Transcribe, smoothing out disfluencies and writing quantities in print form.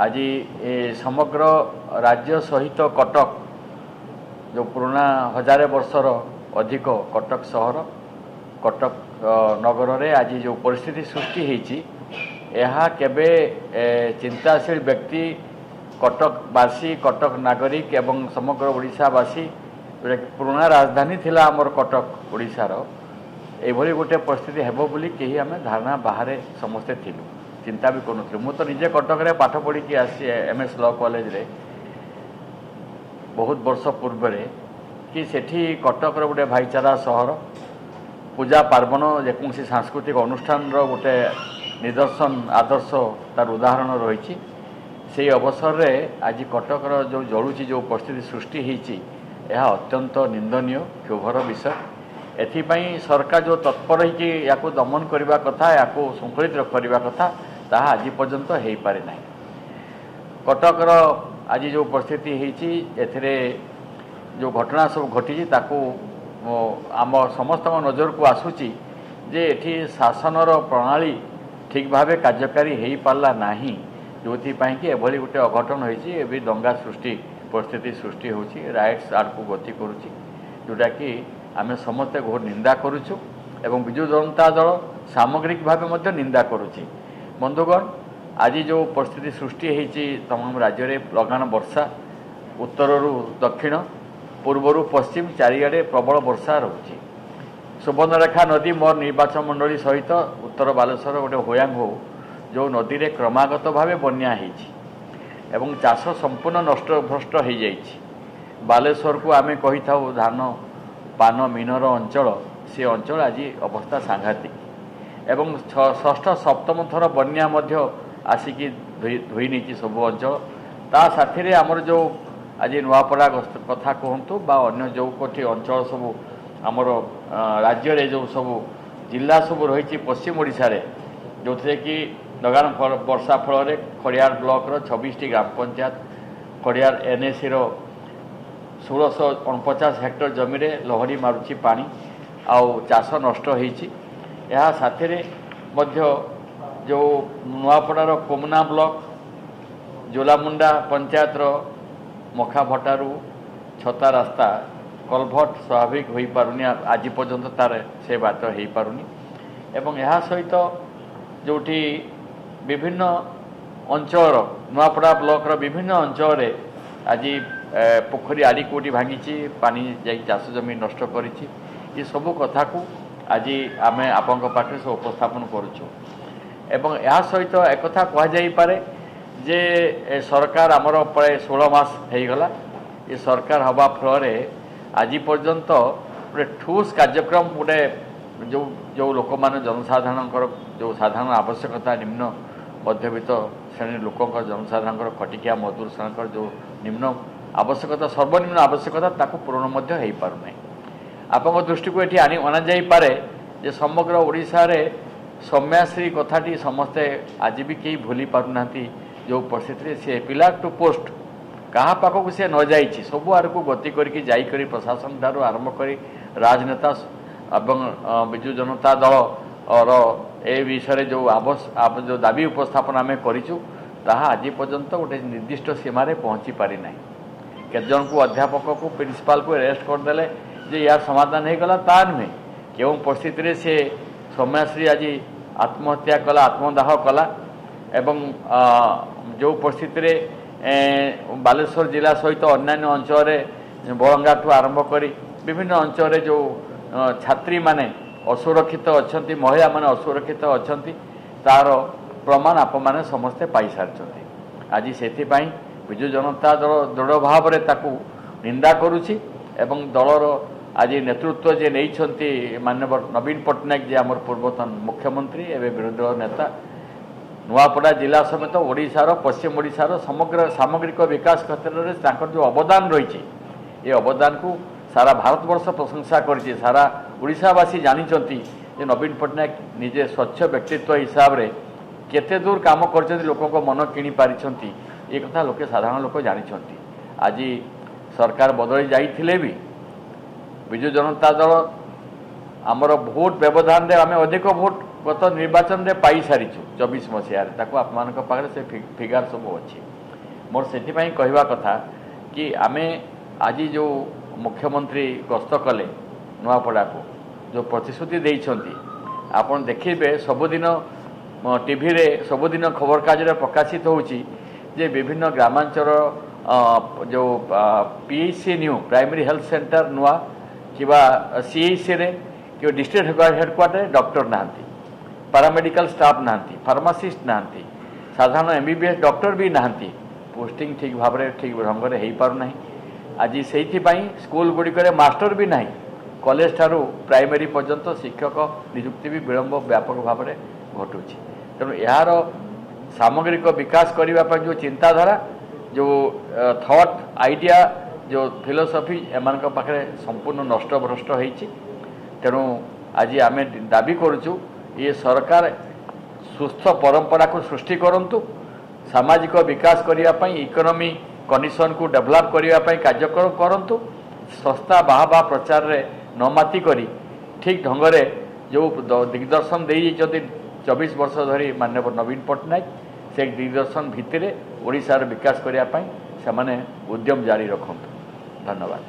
आज समग्र राज्य सहित कटक जो पुराना 1000 वर्षर अधिक कटक सहर कटक नगर में आज जो परिस्थिति सृष्टि होती केबे चिंताशील व्यक्ति कटकवासी कटक नागरिक एवं समग्र ओडिशावासी पुराना राजधानी थिला आमर कटक ओडिशार एभली गोटे परिस्थिति हेबो बोली केही आमे धारणा बाहर समस्ते थिलु चिंता भी करूँ मु तो निजे कटक रे पाठ पढ़ी की आसी एमएस लॉ कॉलेज रे बहुत वर्ष पूर्व कि सेठी कटक रो गोटे भाईचारा सहर पूजा पार्वण जेकोसी सांस्कृतिक अनुष्ठान रो गोटे निदर्शन आदर्श तार उदाहरण रही से अवसर रे आज कटक रो जो जलुची जो परिस्थिति सृष्टि होती यह अत्यंत निंदनीय क्षोभर विषय एथिपाई सरकार जो तत्पर या दमन करने कथा या संकलित करने कथा ताहा आज पर्यंत हो पारे ना कटकर आज जो परिस्थिति होती जो घटना सब घटी आम समस्त नजर को आसूची जे एठी शासनर प्रणाली ठीक भाव कार्यकारी हो पारा ना जो कि एभली गोटे अघटन होती दंगा सृष्टि परिस्थिति सृष्टि होची राइट्स आड़ को गति करुच्ची जोटा कि आमे समस्ते घोर निंदा करुचु एवं विजु जनता दल सामग्रिक भाव निंदा करुच्ची बंधुगण आज जो परिस्थिति सृष्टि होती तमाम राज्य में लगान वर्षा उत्तरु दक्षिण पूर्वर पश्चिम चारिआडे प्रबल वर्षा रोचे सुवर्णरेखा नदी मोर निर्वाचन मंडली सहित उत्तर बालेश्वर गोटे होयांग हो जो नदी में क्रमागत भाव बन्या एवं चाष संपूर्ण नष्ट भ्रष्ट हो जाइए बालेश्वर को आमे कही था धान पान मीनर अंचल से अंचल आज अवस्था सांघातिक एवं षष्ठ सप्तम थर बन्या आसिकी धोई नहीं सब अंचल ता साथी रे आमर जो आज नुआपड़ा कथा कहतु बा अन्य जो कोठी अंचल सब आमर राज्य रे जो सब जिला सब रही पश्चिम ओडिशा रे जो थे कि लगान वर्षा फल खड़ियार ब्लॉक रो 26 ग्राम पंचायत खड़ियार एनएसी रो 1649 हेक्टर जमी रे लहड़ी मारुची पानी आउ चाष नष्ट होईची यह साथी रे मध्य जो नुआपड़ार कोमना ब्लॉक जोलामुंडा पंचायत रो मखा भटारू छता रास्ता कलभट स्वाभाविक हो पारुनी आज पर्यंत तार से बात हो पारुनी एवं यह सहित जोटी विभिन्न अंचल नुआपड़ा ब्लॉक रो विभिन्न अंचल रे आज पोखरी आड़ी कोटी भांगी पानी जा चाष जमी नष्ट करिछि ये सब कथा को आज आमे आपन पाखे से उपस्थापन करुछु एवं यह सहित एक कथा कह जाई पारे जे सरकार आमर प्राय 16 मास हो गला ये सरकार हवा फल आज पर्यंत गोटे ठोस कार्यक्रम गोटे जो जो लोक मान जनसाधारण जो साधारण आवश्यकता निम्न मध्यवित्त श्रेणी लोक जनसाधारण खटिकिया मजदूर श्रेणी जो निम्न आवश्यकता सर्वनिम्न आवश्यकता ताको पूरण हो पारना आप दृष्टि को ये अना जापे जे समग्र ओडिशा रे सौम्याश्री कथाटी समस्ते आज भी कहीं भूली पारना जो परिस्थिति से पिला टू पोस्ट क्या पाखक सी न जा सब आड़ को गति करके प्रशासन ठार आरंभ कर राजनेता एवं विजु जनता दल और ए विषय जो जो दाबी उपस्थापन आम करूँ आज पर्यंत गोटे निर्दिष्ट सीमार पहुँची पारि ना केतजन को अध्यापक को प्रिंसिपाल को अरेस्ट करदे जे यार समाधान हो गला ता नुहे क्यों परिस्थिति से सौम्याश्री आज आत्महत्या कला आत्मदाह कला एवं जो परिस्थिति बालेश्वर जिला सहित अन्य अंचल बरंगा ठू आरंभ कर विभिन्न अंचल जो छात्री माने असुरक्षित अच्छा महिला माने असुरक्षित अच्छा तार प्रमाण आप माने समस्ते पाई सारी आज से विजु जनता दल दृढ़ भाव में निंदा करुच्ची एवं दलर आज नेतृत्व जे नहीं माननीय नवीन पट्टनायक जे आमर पूर्वतन मुख्यमंत्री एवं विरोधी दल नेता नुआपड़ा जिला समेत ओडिशार पश्चिम ओडिशार समग्र सामग्रिक विकास क्षेत्र में जो अवदान रही ये अवदान को सारा भारतवर्ष प्रशंसा कर सारा ओडिशावासी जानी नवीन पट्टनायक निजे स्वच्छ व्यक्तित्व हिसाब से केते दूर काम कर लोक मन किणी पारिछंती ये कथा लोके साधारण लोक जानी आज सरकार बदली जाइथिले भी विजु जनता दल आमर भोट व्यवधान रे आमे अधिक भोट गत निर्वाचन रे पाई सारी 24 मसीह आप फिगार सब अच्छी मोर से कहवा कथा कि आमे आज जो मुख्यमंत्री गस्त कले नुआपड़ा को जो प्रतिश्रुति देइछंती आपण देखिबे सबुदिन टीवी रे सबुदिन खबर कागज प्रकाशित होउची जे विभिन्न ग्रामांचल जो PHC new primary health centre नुआ किबा सीएचसी रे कि डिस्ट्रिक्ट हेडक्वार्टर डॉक्टर नांती पैरामेडिकल स्टाफ नांती फार्मासिस्ट नांती साधारण एमबीबीएस डॉक्टर भी नांती पोस्टिंग ठीक भाव में ठीक ढंग से हो पार ना आज से स्कूल गुड़िक मास्टर भी ना कॉलेज ठारू प्राइमरी पर्यंत शिक्षक नियुक्ति भी विलंब व्यापक भाव में घटुची तेणु यार सामग्रिक विकास करने जो चिंताधारा जो थॉट आइडिया जो फिलोसफी एम पाखे संपूर्ण नष्टभ्रष्ट होती तेणु आज आम दाबी करुचु ये सरकार सुस्थ परंपरा को सृष्टि करंतु सामाजिक विकास करने इकोनॉमी कंडीशन को डेवलप करने कार्यक्रम करंतु सस्ता बाहा प्रचार रे नमाती करी ठीक ढंग से जो दिग्दर्शन दे 24 वर्ष धरी माननीय नवीन पट्टनायक से दिग्दर्शन भित्तिर ओडिशार विकास करने से उद्यम जारी रखंतु। धन्यवाद।